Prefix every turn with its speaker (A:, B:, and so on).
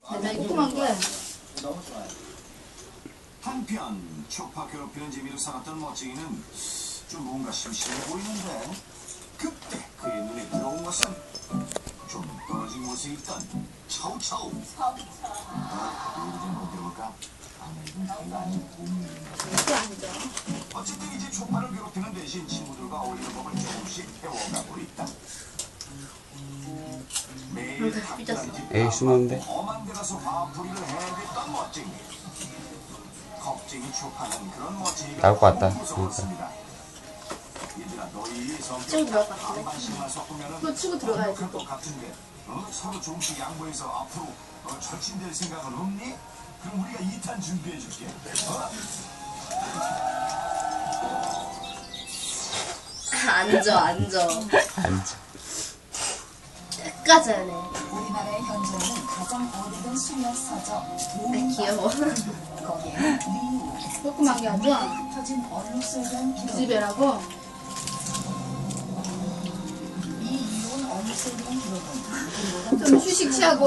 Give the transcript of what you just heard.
A: 조그만 게.
B: 너무 좋아요.
C: 한편 초파 괴롭히는 재미로 살았던 멋쟁이는 좀 뭔가 심심해 보이는데 그때 그의 눈에 들어온 것은 좀 떨어진 곳에 있던 차우차우. 얘기 좀 보여볼까? 아무래도 자기가 아닌 곰인가.
A: 그게 아니죠.
C: 어쨌든 이제 초파를 괴롭히는 대신 친구들과 어울리는 법을 조금씩 배워가고 있다. 매일 닭다리
D: 에이, 숨었는데.
C: 험한 데 가서 화풀이를 해댔던 멋쟁이. 겁쟁이 초파는 그런 멋쟁이가
D: 나올 것 같다.
C: 무서웠습니다. 얘들아 너희 성격
A: 치고 들어갈 것 같은데?
C: 반반씩만 섞으면은
A: 그거 치고 들어가야지.
C: 완벽할 것 같은데 서로 조금씩 양보해서 앞으로 절친될 생각은 없니? 그럼 우리가 2탄 준비해줄게.
A: 앉아.
D: 앉아.
A: 끝까지 해야 돼.
E: 우리나라의 현존하는 가장 오래된 수면 서적
A: 귀여워.
E: 거기에는 리우,
A: 조그만 게 아니야.
E: 흩어진 얼룩소에 대한 기록,
A: 집에라고.
E: 이 이혼 얼룩소에 대한 기록은
A: 좀 휴식 취하고.